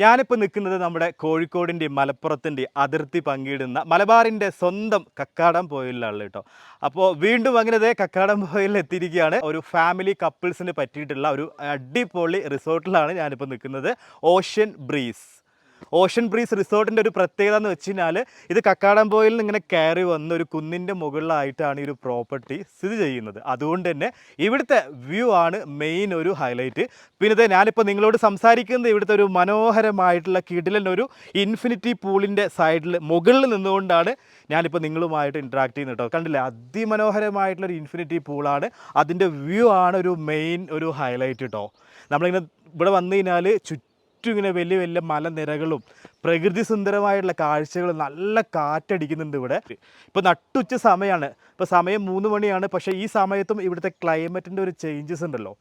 ഞാനിപ്പോൾ നിൽക്കുന്നത് നമ്മുടെ കോഴിക്കോടിൻ്റെയും മലപ്പുറത്തിൻ്റെയും അതിർത്തി പങ്കിടുന്ന മലബാറിൻ്റെ സ്വന്തം കക്കാടം പോയിലാണ് കേട്ടോ. അപ്പോൾ വീണ്ടും അങ്ങനെ ദേ കക്കാടം പോയിൽ എത്തിയിരിക്കുകയാണ്. ഒരു ഫാമിലി കപ്പിൾസിന് പറ്റിയിട്ടുള്ള ഒരു അടിപൊളി റിസോർട്ടിലാണ് ഞാനിപ്പോൾ നിൽക്കുന്നത്. ഓഷ്യൻ ബ്രീസ് റിസോർട്ടിൻ്റെ ഒരു പ്രത്യേകത എന്ന് വെച്ച് കഴിഞ്ഞാൽ ഇത് കക്കാടംപോയിൽ നിന്ന് ഇങ്ങനെ കയറി വന്ന് ഒരു കുന്നിൻ്റെ മുകളിലായിട്ടാണ് ഈ ഒരു പ്രോപ്പർട്ടി സ്ഥിതി ചെയ്യുന്നത്. അതുകൊണ്ട് തന്നെ ഇവിടുത്തെ വ്യൂ ആണ് മെയിൻ ഒരു ഹൈലൈറ്റ്. പിന്നെ ഞാനിപ്പോൾ നിങ്ങളോട് സംസാരിക്കുന്നത് ഇവിടുത്തെ ഒരു മനോഹരമായിട്ടുള്ള കിടിലൻ ഒരു ഇൻഫിനിറ്റി പൂളിൻ്റെ സൈഡിൽ മുകളിൽ നിന്നുകൊണ്ടാണ് ഞാനിപ്പോൾ നിങ്ങളുമായിട്ട് ഇൻട്രാക്ട് ചെയ്യുന്നത് കേട്ടോ. കണ്ടില്ലേ, അതിമനോഹരമായിട്ടുള്ളൊരു ഇൻഫിനിറ്റി പൂളാണ്. അതിൻ്റെ വ്യൂ ആണ് ഒരു മെയിൻ ഒരു ഹൈലൈറ്റ് കേട്ടോ. നമ്മളിങ്ങനെ ഇവിടെ വന്നു കഴിഞ്ഞാൽ ചുറ്റും ഇങ്ങനെ വലിയ വലിയ മലനിരകളും പ്രകൃതി സുന്ദരമായിട്ടുള്ള കാഴ്ചകളും നല്ല കാറ്റടിക്കുന്നുണ്ട് ഇവിടെ. ഇപ്പോൾ നട്ടുച്ച സമയമാണ്, ഇപ്പോൾ സമയം 3 മണിയാണ്. പക്ഷേ ഈ സമയത്തും ഇവിടുത്തെ ക്ലൈമറ്റിൻ്റെ ഒരു ചേഞ്ചസ് ഉണ്ടല്ലോ,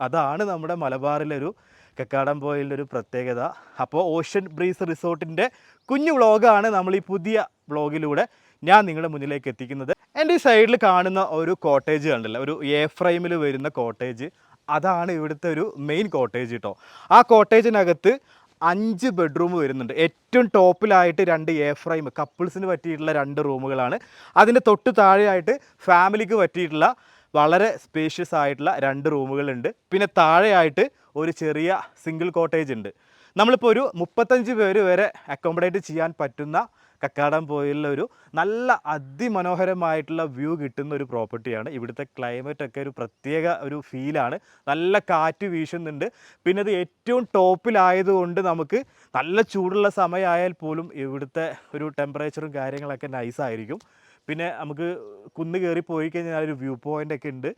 അതാണ് നമ്മുടെ മലബാറിലൊരു കക്കാടംപോയിലിൻ്റെ ഒരു പ്രത്യേകത. അപ്പോൾ ഓഷ്യൻ ബ്രീസ് റിസോർട്ടിൻ്റെ കുഞ്ഞു വ്ളോഗാണ് നമ്മൾ ഈ പുതിയ വ്ളോഗിലൂടെ ഞാൻ നിങ്ങളുടെ മുന്നിലേക്ക് എത്തിക്കുന്നത്. എൻ്റെ ഈ സൈഡിൽ കാണുന്ന ഒരു കോട്ടേജ് കണ്ടല്ലോ, ഒരു എ ഫ്രെയിമിൽ വരുന്ന കോട്ടേജ്, അതാണ് ഇവിടുത്തെ ഒരു മെയിൻ കോട്ടേജ് കേട്ടോ. ആ കോട്ടേജിനകത്ത് 5 ബെഡ്റൂം വരുന്നുണ്ട്. ഏറ്റവും ടോപ്പിലായിട്ട് 2 എ ഫ്രെയിം കപ്പിൾസിന് പറ്റിയിട്ടുള്ള 2 റൂമുകളാണ്. അതിൻ്റെ തൊട്ട് താഴെയായിട്ട് ഫാമിലിക്ക് പറ്റിയിട്ടുള്ള വളരെ സ്പേഷ്യസ് ആയിട്ടുള്ള 2 റൂമുകളുണ്ട്. പിന്നെ താഴെയായിട്ട് ഒരു ചെറിയ സിംഗിൾ കോട്ടേജ് ഉണ്ട്. നമ്മളിപ്പോൾ ഒരു 35 പേര് വരെ അക്കോമഡേറ്റ് ചെയ്യാൻ പറ്റുന്ന കക്കാടംപോയിലൊരു നല്ല അതിമനോഹരമായിട്ടുള്ള വ്യൂ കിട്ടുന്ന ഒരു പ്രോപ്പർട്ടിയാണ്. ഇവിടുത്തെ ക്ലൈമറ്റൊക്കെ ഒരു പ്രത്യേക ഒരു ഫീലാണ്. നല്ല കാറ്റ് വീശുന്നുണ്ട്. പിന്നെ ഇത് ഏറ്റവും ടോപ്പിലായതുകൊണ്ട് നമുക്ക് നല്ല ചൂടുള്ള സമയമായാൽ പോലും ഇവിടുത്തെ ഒരു ടെമ്പറേച്ചറും കാര്യങ്ങളൊക്കെ നൈസായിരിക്കും. പിന്നെ നമുക്ക് കുന്ന് കയറി പോയി കഴിഞ്ഞാൽ ഒരു വ്യൂ പോയിൻ്റ് ഒക്കെ ഉണ്ട്.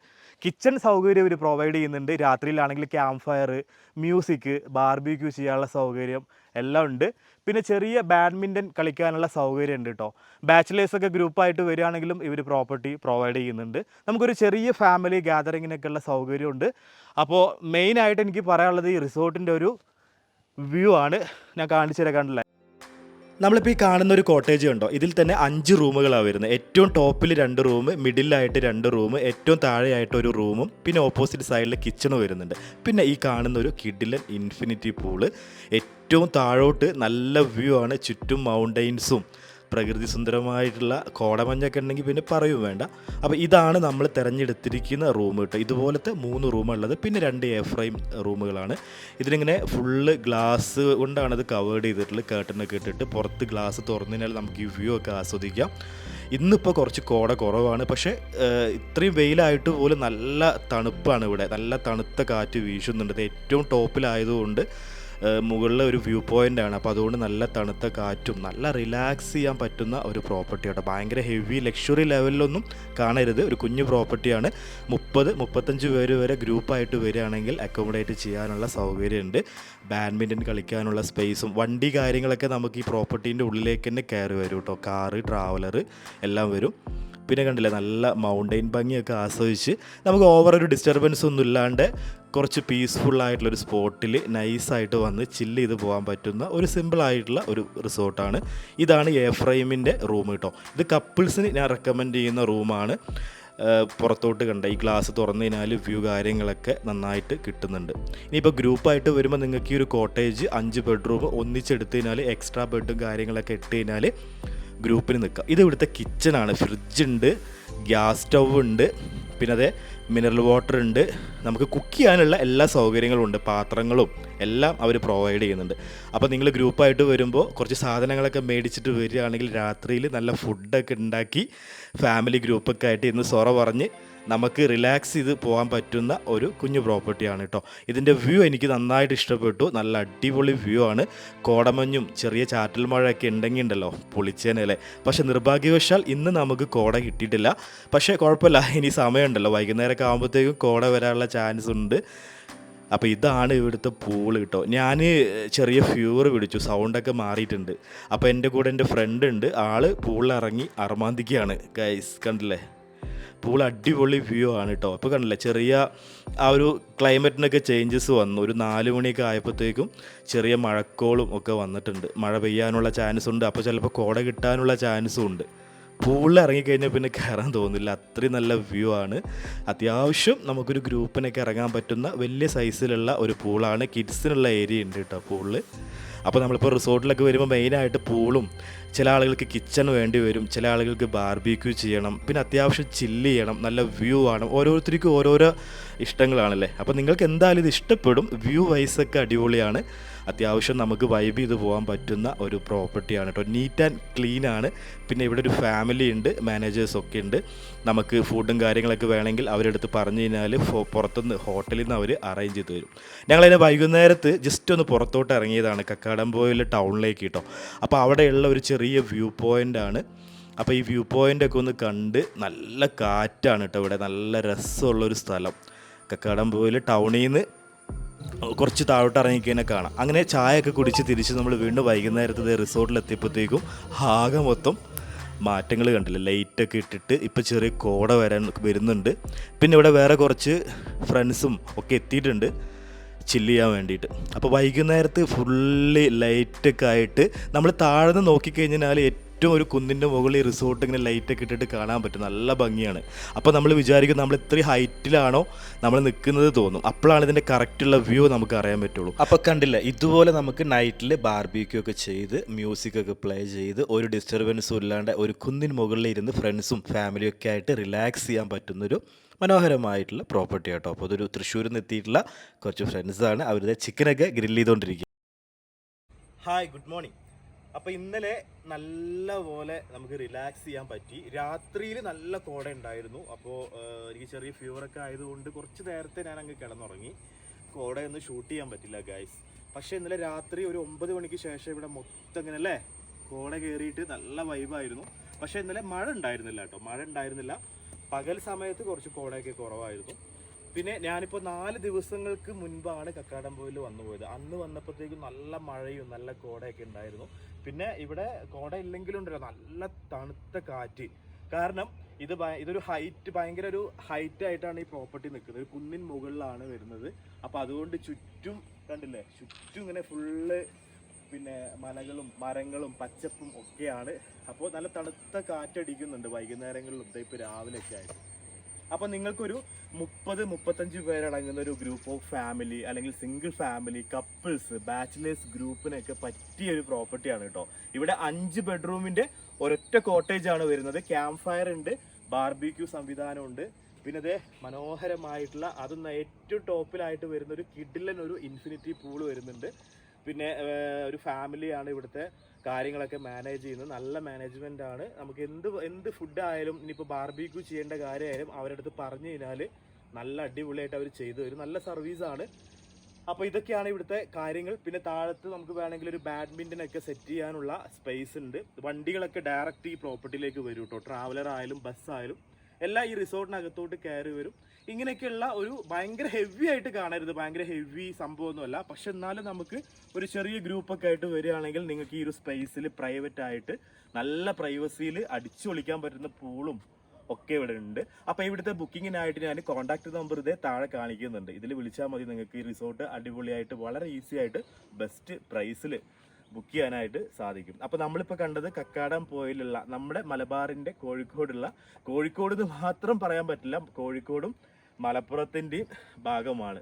കിച്ചൺ സൗകര്യം ഇവർ പ്രൊവൈഡ് ചെയ്യുന്നുണ്ട്. രാത്രിയിലാണെങ്കിൽ ക്യാമ്പ് ഫയർ, മ്യൂസിക്, ബാർബിക്യൂ ചെയ്യാനുള്ള സൗകര്യം എല്ലാം ഉണ്ട്. പിന്നെ ചെറിയ ബാഡ്മിൻ്റൺ കളിക്കാനുള്ള സൗകര്യം ഉണ്ട് കേട്ടോ. ബാച്ചിലേഴ്സൊക്കെ ഗ്രൂപ്പായിട്ട് വരികയാണെങ്കിലും ഇവർ പ്രോപ്പർട്ടി പ്രൊവൈഡ് ചെയ്യുന്നുണ്ട്. നമുക്കൊരു ചെറിയ ഫാമിലി ഗ്യാതറിങ്ങിനൊക്കെയുള്ള സൗകര്യമുണ്ട്. അപ്പോൾ മെയിനായിട്ട് എനിക്ക് പറയാനുള്ളത് ഈ റിസോർട്ടിൻ്റെ ഒരു വ്യൂ ആണ്. ഞാൻ കാണിച്ചു തരാൻ കണ്ടില്ല. നമ്മളിപ്പോൾ ഈ കാണുന്ന ഒരു കോട്ടേജ് കണ്ടോ, ഇതിൽ തന്നെ 5 റൂമുകളാണ് വരുന്നത്. ഏറ്റവും ടോപ്പിൽ 2 റൂം, മിഡിലായിട്ട് 2 റൂം, ഏറ്റവും താഴെയായിട്ട് ഒരു റൂമും, പിന്നെ ഓപ്പോസിറ്റ് സൈഡിൽ കിച്ചണും വരുന്നുണ്ട്. പിന്നെ ഈ കാണുന്ന ഒരു കിഡിലൻ ഇൻഫിനിറ്റി പൂള്. ഏറ്റവും താഴോട്ട് നല്ല വ്യൂ ആണ്. ചുറ്റും മൗണ്ടെയിൻസും പ്രകൃതി സുന്ദരമായിട്ടുള്ള കോടമഞ്ഞൊക്കെ ഉണ്ടെങ്കിൽ പിന്നെ പറയും വേണ്ട. അപ്പോൾ ഇതാണ് നമ്മൾ തിരഞ്ഞെടുത്തിരിക്കുന്ന റൂം കേട്ടോ. ഇതുപോലത്തെ 3 റൂമുള്ളത്. പിന്നെ 2 എ ഫ്രെയിം റൂമുകളാണ്. ഇതിനിങ്ങനെ ഫുള്ള് ഗ്ലാസ് കൊണ്ടാണ് ഇത് കവേർഡ് ചെയ്തിട്ടുള്ളത്. കേട്ടനൊക്കെ ഇട്ടിട്ട് പുറത്ത് ഗ്ലാസ് തുറന്നതിനാൽ നമുക്ക് ഈ വ്യൂ ഒക്കെ ആസ്വദിക്കാം. ഇന്നിപ്പോൾ കുറച്ച് കോട കുറവാണ്, പക്ഷേ ഇത്രയും വെയിലായിട്ട് പോലും നല്ല തണുപ്പാണ് ഇവിടെ. നല്ല തണുത്ത കാറ്റ് വീശുന്നുണ്ട്. ഏറ്റവും ടോപ്പിലായതുകൊണ്ട് മുകളിലെ ഒരു വ്യൂ പോയിൻ്റാണ്. അപ്പോൾ അതുകൊണ്ട് നല്ല തണുത്ത കാറ്റും നല്ല റിലാക്സ് ചെയ്യാൻ പറ്റുന്ന ഒരു പ്രോപ്പർട്ടി കേട്ടോ. ഭയങ്കര ഹെവി ലക്ഷറി ലെവലിലൊന്നും കാണരുത്. ഒരു കുഞ്ഞു പ്രോപ്പർട്ടിയാണ്. 30-35 പേര് വരെ ഗ്രൂപ്പായിട്ട് വരികയാണെങ്കിൽ അക്കോമഡേറ്റ് ചെയ്യാനുള്ള സൗകര്യമുണ്ട്. ബാഡ്മിൻ്റൺ കളിക്കാനുള്ള സ്പേസും വണ്ടി കാര്യങ്ങളൊക്കെ നമുക്ക് ഈ പ്രോപ്പർട്ടീൻ്റെ ഉള്ളിലേക്ക് തന്നെ കയറി വരും കേട്ടോ. കാറ്, ട്രാവലർ എല്ലാം വരും. പിന്നെ കണ്ടില്ലേ, നല്ല മൗണ്ടെയിൻ ഭംഗിയൊക്കെ ആസ്വദിച്ച് നമുക്ക് ഓവർ ഒരു ഡിസ്റ്റർബൻസ് ഒന്നും ഇല്ലാണ്ട് കുറച്ച് പീസ്ഫുള്ളായിട്ടുള്ളൊരു സ്പോട്ടിൽ നൈസായിട്ട് വന്ന് ചില്ല് ചെയ്ത് പോകാൻ പറ്റുന്ന ഒരു സിമ്പിളായിട്ടുള്ള ഒരു റിസോർട്ടാണ്. ഇതാണ് എ ഫ്രെയിമിൻ്റെ റൂം കേട്ടോ. ഇത് കപ്പിൾസിന് ഞാൻ റെക്കമെൻഡ് ചെയ്യുന്ന റൂമാണ്. പുറത്തോട്ട് കണ്ട ഈ ഗ്ലാസ് തുറന്നു കഴിഞ്ഞാൽ വ്യൂ കാര്യങ്ങളൊക്കെ നന്നായിട്ട് കിട്ടുന്നുണ്ട്. ഇനിയിപ്പോൾ ഗ്രൂപ്പായിട്ട് വരുമ്പോൾ നിങ്ങൾക്ക് ഈ ഒരു കോട്ടേജ് 5 ബെഡ്റൂം ഒന്നിച്ചെടുത്ത് കഴിഞ്ഞാൽ എക്സ്ട്രാ ബെഡും കാര്യങ്ങളൊക്കെ ഇട്ട് കഴിഞ്ഞാൽ ഗ്രൂപ്പിന് നിൽക്കാം. ഇത് ഇവിടുത്തെ കിച്ചണാണ്. ഫ്രിഡ്ജുണ്ട്, ഗ്യാസ് സ്റ്റൗവ് ഉണ്ട്, പിന്നെ അതേ മിനറൽ വാട്ടർ ഉണ്ട്. നമുക്ക് കുക്ക് ചെയ്യാനുള്ള എല്ലാ സൗകര്യങ്ങളും ഉണ്ട്. പാത്രങ്ങളും എല്ലാം അവർ പ്രൊവൈഡ് ചെയ്യുന്നുണ്ട്. അപ്പോൾ നിങ്ങൾ ഗ്രൂപ്പായിട്ട് വരുമ്പോൾ കുറച്ച് സാധനങ്ങളൊക്കെ മേടിച്ചിട്ട് വരികയാണെങ്കിൽ രാത്രിയിൽ നല്ല ഫുഡൊക്കെ ഉണ്ടാക്കി ഫാമിലി ഗ്രൂപ്പൊക്കെ ആയിട്ട് ഇന്ന് സൊറ പറഞ്ഞ് നമുക്ക് റിലാക്സ് ചെയ്ത് പോകാൻ പറ്റുന്ന ഒരു കുഞ്ഞു പ്രോപ്പർട്ടിയാണ് കേട്ടോ. ഇതിൻ്റെ വ്യൂ എനിക്ക് നന്നായിട്ട് ഇഷ്ടപ്പെട്ടു. നല്ല അടിപൊളി വ്യൂ ആണ്. കോടമഞ്ഞും ചെറിയ ചാറ്റൽ മഴയൊക്കെ ഉണ്ടെങ്കിൽ ഉണ്ടല്ലോ പൊളിച്ചേനല്ലേ. പക്ഷേ നിർഭാഗ്യവശാൽ ഇന്ന് നമുക്ക് കോട കിട്ടിയിട്ടില്ല. പക്ഷേ കുഴപ്പമില്ല, ഇനി സമയമുണ്ടല്ലോ. വൈകുന്നേരമൊക്കെ ആകുമ്പോഴത്തേക്കും കോട വരാനുള്ള ചാൻസ് ഉണ്ട്. അപ്പോൾ ഇതാണ് ഇവിടുത്തെ പൂള് കേട്ടോ. ഞാൻ ചെറിയ ഫ്യൂർ പിടിച്ചു, സൗണ്ടൊക്കെ മാറിയിട്ടുണ്ട്. അപ്പോൾ എൻ്റെ കൂടെ എൻ്റെ ഫ്രണ്ട് ഉണ്ട്. ആൾ പൂളിലിറങ്ങി അർമാന്തിക്കുകയാണ് ഗൈസ്. കണ്ടില്ലേ, പൂൾ അടിപൊളി വ്യൂ ആണ് കേട്ടോ. ഇപ്പോൾ കണ്ടില്ലേ, ചെറിയ ആ ഒരു ക്ലൈമറ്റിനൊക്കെ ചേഞ്ചസ് വന്നു. ഒരു 4 മണിയൊക്കെ ആയപ്പോഴത്തേക്കും ചെറിയ മഴക്കോളും ഒക്കെ വന്നിട്ടുണ്ട്. മഴ പെയ്യാനുള്ള ചാൻസ് ഉണ്ട്. അപ്പോൾ ചിലപ്പോൾ കോട കിട്ടാനുള്ള ചാൻസും ഉണ്ട്. പൂളിൽ ഇറങ്ങിക്കഴിഞ്ഞാൽ പിന്നെ കയറാൻ തോന്നില്ല. അത്രയും നല്ല വ്യൂ ആണ്. അത്യാവശ്യം നമുക്കൊരു ഗ്രൂപ്പിനൊക്കെ ഇറങ്ങാൻ പറ്റുന്ന വലിയ സൈസിലുള്ള ഒരു പൂളാണ്. കിഡ്സിനുള്ള ഏരിയ ഉണ്ട് കേട്ടോ പൂളിൽ. അപ്പോൾ നമ്മളിപ്പോൾ റിസോർട്ടിലൊക്കെ വരുമ്പോൾ മെയിനായിട്ട് പൂളും, ചില ആളുകൾക്ക് കിച്ചൺ വേണ്ടി വരും, ചില ആളുകൾക്ക് ബാർബിക്യൂ ചെയ്യണം, പിന്നെ അത്യാവശ്യം ചില്ല് ചെയ്യണം, നല്ല വ്യൂ ആണ്. ഓരോരുത്തർക്കും ഓരോരോ ഇഷ്ടങ്ങളാണല്ലേ. അപ്പോൾ നിങ്ങൾക്ക് എന്തായാലും ഇത് ഇഷ്ടപ്പെടും. വ്യൂ വൈസൊക്കെ അടിപൊളിയാണ്. അത്യാവശ്യം നമുക്ക് വൈബ് ചെയ്ത് പോകാൻ പറ്റുന്ന ഒരു പ്രോപ്പർട്ടിയാണ് കേട്ടോ. നീറ്റ് ആൻഡ് ക്ലീൻ ആണ്. പിന്നെ ഇവിടെ ഒരു ഫാമിലി ഉണ്ട്, മാനേജേഴ്സൊക്കെ ഉണ്ട്. നമുക്ക് ഫുഡും കാര്യങ്ങളൊക്കെ വേണമെങ്കിൽ അവരെടുത്ത് പറഞ്ഞു കഴിഞ്ഞാൽ പുറത്തുനിന്ന് ഹോട്ടലിൽ നിന്ന് അവർ അറേഞ്ച് ചെയ്ത് തരും. ഞങ്ങളതിന് വൈകുന്നേരത്ത് ജസ്റ്റ് ഒന്ന് പുറത്തോട്ട് ഇറങ്ങിയതാണ് കക്കാടംപൊയിൽ ടൗണിലേക്ക് കേട്ടോ. അപ്പോൾ അവിടെയുള്ള ഒരു ചെറിയ വ്യൂ പോയിൻ്റാണ്. അപ്പോൾ ഈ വ്യൂ പോയിൻ്റൊക്കെ ഒന്ന് കണ്ട് നല്ല കാറ്റാണ് കേട്ടോ ഇവിടെ. നല്ല രസമുള്ളൊരു സ്ഥലം. കക്കാടംപൊയിൽ ടൗണിൽ നിന്ന് കുറച്ച് താഴോട്ട് ഇറങ്ങിക്കഴിഞ്ഞാൽ കാണാം. അങ്ങനെ ചായയൊക്കെ കുടിച്ച് തിരിച്ച് നമ്മൾ വീണ്ടും വൈകുന്നേരത്തെ റിസോർട്ടിലെത്തിയപ്പോഴത്തേക്കും ആകെ മൊത്തം മാറ്റങ്ങൾ കണ്ടില്ല. ലൈറ്റൊക്കെ ഇട്ടിട്ട് ഇപ്പോൾ ചെറിയ കോട വരുന്നുണ്ട്. പിന്നെ ഇവിടെ വേറെ കുറച്ച് ഫ്രണ്ട്സും ഒക്കെ എത്തിയിട്ടുണ്ട് ചില്ല് ചെയ്യാൻ വേണ്ടിയിട്ട്. അപ്പോൾ വൈകുന്നേരത്ത് ഫുള്ളി ലൈറ്റൊക്കെ ആയിട്ട് നമ്മൾ താഴ്ന്ന് നോക്കിക്കഴിഞ്ഞാൽ ഏറ്റവും ഒരു കുന്നിൻ്റെ മുകളിൽ റിസോർട്ട് ഇങ്ങനെ ലൈറ്റൊക്കെ ഇട്ടിട്ട് കാണാൻ പറ്റും. നല്ല ഭംഗിയാണ്. അപ്പോൾ നമ്മൾ വിചാരിക്കും നമ്മൾ ഇത്രയും ഹൈറ്റിലാണോ നമ്മൾ നിൽക്കുന്നത് തോന്നും. അപ്പോഴാണ് ഇതിൻ്റെ കറക്റ്റുള്ള വ്യൂ നമുക്ക് അറിയാൻ പറ്റുള്ളൂ. അപ്പോൾ കണ്ടില്ല, ഇതുപോലെ നമുക്ക് നൈറ്റിൽ ബാർബിക്യൂ ഒക്കെ ചെയ്ത് മ്യൂസിക്കൊക്കെ പ്ലേ ചെയ്ത് ഒരു ഡിസ്റ്റർബൻസും ഇല്ലാണ്ട് ഒരു കുന്നിന് മുകളിൽ ഇരുന്ന് ഫ്രണ്ട്സും ഫാമിലിയും ഒക്കെ ആയിട്ട് റിലാക്സ് ചെയ്യാൻ പറ്റുന്നൊരു മനോഹരമായിട്ടുള്ള പ്രോപ്പർട്ടി കേട്ടോ. അപ്പോൾ അതൊരു തൃശ്ശൂരിൽ നിന്ന് എത്തിയിട്ടുള്ള കുറച്ച് ഫ്രണ്ട്സാണ്. അവരുടെ ചിക്കനൊക്കെ ഗ്രില്ല് ചെയ്തുകൊണ്ടിരിക്കുക. Hi, good morning. അപ്പോൾ ഇന്നലെ നല്ല പോലെ നമുക്ക് റിലാക്സ് ചെയ്യാൻ പറ്റി. രാത്രിയിൽ നല്ല കോട ഉണ്ടായിരുന്നു. അപ്പോൾ എനിക്ക് ചെറിയ ഫീവറൊക്കെ ആയതുകൊണ്ട് കുറച്ച് നേരത്തെ ഞാൻ അങ്ങ് കിടന്നുറങ്ങി. കോടയൊന്നും ഷൂട്ട് ചെയ്യാൻ പറ്റില്ല ഗൈസ്. പക്ഷേ ഇന്നലെ രാത്രി ഒരു 9 മണിക്ക് ശേഷം ഇവിടെ മൊത്തം ഇങ്ങനെ അല്ലേ കോട കയറിയിട്ട് നല്ല വൈബായിരുന്നു. പക്ഷേ ഇന്നലെ മഴ ഉണ്ടായിരുന്നില്ല കേട്ടോ. മഴ ഉണ്ടായിരുന്നില്ല. പകൽ സമയത്ത് കുറച്ച് കോടയൊക്കെ കുറവായിരുന്നു. പിന്നെ ഞാനിപ്പോൾ 4 ദിവസങ്ങൾക്ക് മുൻപാണ് കക്കാടംപൊയിൽ വന്നു പോയത്. അന്ന് വന്നപ്പോഴത്തേക്കും നല്ല മഴയും നല്ല കോടയൊക്കെ ഉണ്ടായിരുന്നു. പിന്നെ ഇവിടെ കോട ഇല്ലെങ്കിലും ഉണ്ടല്ലോ നല്ല തണുത്ത കാറ്റ്. കാരണം ഇതൊരു ഭയങ്കര ഒരു ഹൈറ്റ് ആയിട്ടാണ് ഈ പ്രോപ്പർട്ടി നിൽക്കുന്നത്. ഒരു കുന്നിൻ മുകളിലാണ് വരുന്നത്. അപ്പോൾ അതുകൊണ്ട് ചുറ്റും കണ്ടില്ലേ, ചുറ്റും ഇങ്ങനെ ഫുള്ള് പിന്നെ മലകളും മരങ്ങളും പച്ചപ്പും ഒക്കെയാണ്. അപ്പോൾ നല്ല തണുത്ത കാറ്റടിക്കുന്നുണ്ട് വൈകുന്നേരങ്ങളിലും ഇപ്പോൾ രാവിലെയൊക്കെ ആയിട്ട്. അപ്പോൾ നിങ്ങൾക്കൊരു 30-35 പേരടങ്ങുന്ന ഒരു ഗ്രൂപ്പ് ഓഫ് ഫാമിലി അല്ലെങ്കിൽ സിംഗിൾ ഫാമിലി, കപ്പിൾസ്, ബാച്ചിലേഴ്സ് ഗ്രൂപ്പിനൊക്കെ പറ്റിയ ഒരു പ്രോപ്പർട്ടിയാണ് കേട്ടോ. ഇവിടെ 5 ബെഡ്റൂമിൻ്റെ ഒരൊറ്റ കോട്ടേജാണ് വരുന്നത്. ക്യാമ്പ് ഫയർ ഉണ്ട്, ബാർബിക്യൂ സംവിധാനമുണ്ട്. പിന്നെ അതേ മനോഹരമായിട്ടുള്ള അതും ഏറ്റവും ടോപ്പിലായിട്ട് വരുന്ന ഒരു കിഡിലൻ ഒരു ഇൻഫിനിറ്റി പൂൾ വരുന്നുണ്ട്. പിന്നെ ഒരു ഫാമിലിയാണ് ഇവിടുത്തെ കാര്യങ്ങളൊക്കെ മാനേജ് ചെയ്യുന്നത്. നല്ല മാനേജ്മെൻ്റ് ആണ്. നമുക്ക് എന്ത് ഫുഡ് ആയാലും ഇനിയിപ്പോൾ ബാർബിക്യൂ ചെയ്യേണ്ട കാര്യമായാലും അവരുടെ അടുത്ത് പറഞ്ഞു കഴിഞ്ഞാൽ നല്ല അടിപൊളിയായിട്ട് അവർ ചെയ്തു തരും. നല്ല സർവീസാണ്. അപ്പോൾ ഇതൊക്കെയാണ് ഇവിടുത്തെ കാര്യങ്ങൾ. പിന്നെ താഴത്ത് നമുക്ക് വേണമെങ്കിൽ ഒരു ബാഡ്മിൻ്റൺ ഒക്കെ സെറ്റ് ചെയ്യാനുള്ള സ്പേസ് ഉണ്ട്. വണ്ടികളൊക്കെ ഡയറക്റ്റ് ഈ പ്രോപ്പർട്ടിയിലേക്ക് വരും കേട്ടോ. ട്രാവലർ ആയാലും ബസ്സായാലും എല്ലാം ഈ റിസോർട്ടിനകത്തോട്ട് കയറി വരും. ഇങ്ങനെയൊക്കെയുള്ള ഒരു ഭയങ്കര ഹെവി ആയിട്ട് കാണരുത്, ഭയങ്കര ഹെവി സംഭവമൊന്നുമല്ല. പക്ഷെ എന്നാലും നമുക്ക് ഒരു ചെറിയ ഗ്രൂപ്പൊക്കെ ആയിട്ട് വരികയാണെങ്കിൽ നിങ്ങൾക്ക് ഈ ഒരു സ്പേസിൽ പ്രൈവറ്റ് ആയിട്ട് നല്ല പ്രൈവസിയിൽ അടിച്ചു പൊളിക്കാൻ പറ്റുന്ന പൂളും ഒക്കെ ഇവിടെ ഉണ്ട്. അപ്പോൾ ഇവിടുത്തെ ബുക്കിങ്ങിനായിട്ട് ഞാൻ കോൺടാക്ട് നമ്പർ ഇതേ താഴെ കാണിക്കുന്നുണ്ട്. ഇതിൽ വിളിച്ചാൽ മതി. നിങ്ങൾക്ക് ഈ റിസോർട്ട് അടിപൊളിയായിട്ട് വളരെ ഈസി ആയിട്ട് ബെസ്റ്റ് പ്രൈസിൽ ബുക്ക് ചെയ്യാനായിട്ട് സാധിക്കും. അപ്പോൾ നമ്മളിപ്പോൾ കണ്ടത് കക്കാടംപൊയിലുള്ള നമ്മുടെ മലബാറിൻ്റെ കോഴിക്കോട് എന്ന് മാത്രം പറയാൻ പറ്റില്ല, കോഴിക്കോടും മലപ്പുറത്തിൻ്റെയും ഭാഗമാണ്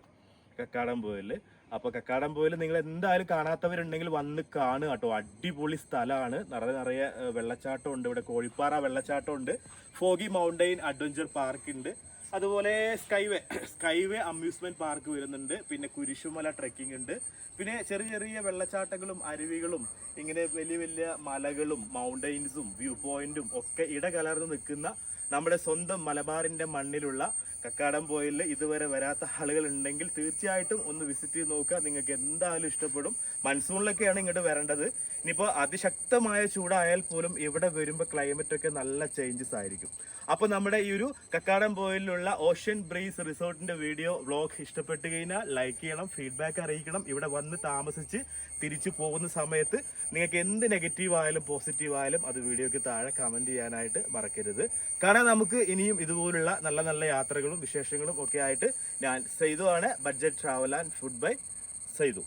കക്കാടംപൊയിൽ. അപ്പോൾ കക്കാടംപൊയിൽ നിങ്ങൾ എന്തായാലും കാണാത്തവരുണ്ടെങ്കിൽ വന്ന് കാണുക കേട്ടോ. അടിപൊളി സ്ഥലമാണ്. നിറയെ വെള്ളച്ചാട്ടം ഉണ്ട്. ഇവിടെ കോഴിപ്പാറ വെള്ളച്ചാട്ടം ഉണ്ട്. ഫോഗി മൗണ്ടെയിൻ അഡ്വഞ്ചർ പാർക്ക് ഉണ്ട്. അതുപോലെ സ്കൈവേ അമ്യൂസ്മെന്റ് പാർക്ക് വരുന്നുണ്ട്. പിന്നെ കുരിശുമല ട്രെക്കിംഗ് ഉണ്ട്. പിന്നെ ചെറിയ ചെറിയ വെള്ളച്ചാട്ടങ്ങളും അരുവികളും ഇങ്ങനെ വലിയ വലിയ മലകളും മൗണ്ടെയിൻസും വ്യൂ പോയിന്റും ഒക്കെ ഇടകലർന്ന് നിൽക്കുന്ന നമ്മുടെ സ്വന്തം മലബാറിന്റെ മണ്ണിലുള്ള കക്കാടംപൊയിൽ ഇതുവരെ വരാത്ത ആളുകൾ ഉണ്ടെങ്കിൽ തീർച്ചയായിട്ടും ഒന്ന് വിസിറ്റ് ചെയ്ത് നോക്കുക. നിങ്ങൾക്ക് എന്തായാലും ഇഷ്ടപ്പെടും. മൺസൂണിലൊക്കെയാണ് ഇങ്ങോട്ട് വരേണ്ടത്. ഇനിയിപ്പോൾ അതിശക്തമായ ചൂടായാൽ പോലും ഇവിടെ വരുമ്പോൾ ക്ലൈമറ്റ് ഒക്കെ നല്ല ചേഞ്ചസ് ആയിരിക്കും. അപ്പോൾ നമ്മുടെ ഈ ഒരു കക്കാടംപൊയിലുള്ള ഓഷ്യൻ ബ്രീസ് റിസോർട്ടിന്റെ വീഡിയോ വ്ളോഗ് ഇഷ്ടപ്പെട്ട് കഴിഞ്ഞാൽ ലൈക്ക് ചെയ്യണം, ഫീഡ്ബാക്ക് അറിയിക്കണം. ഇവിടെ വന്ന് താമസിച്ച് തിരിച്ചു പോകുന്ന സമയത്ത് നിങ്ങൾക്ക് എന്ത് നെഗറ്റീവ് ആയാലും പോസിറ്റീവ് ആയാലും അത് വീഡിയോയ്ക്ക് താഴെ കമൻറ്റ് ചെയ്യാനായിട്ട് മറക്കരുത്. കാരണം നമുക്ക് ഇനിയും ഇതുപോലുള്ള നല്ല നല്ല യാത്രകളും വിശേഷങ്ങളും ഒക്കെ ആയിട്ട് ഞാൻ സൈതു ആണ്, budget travel and food by സൈതു.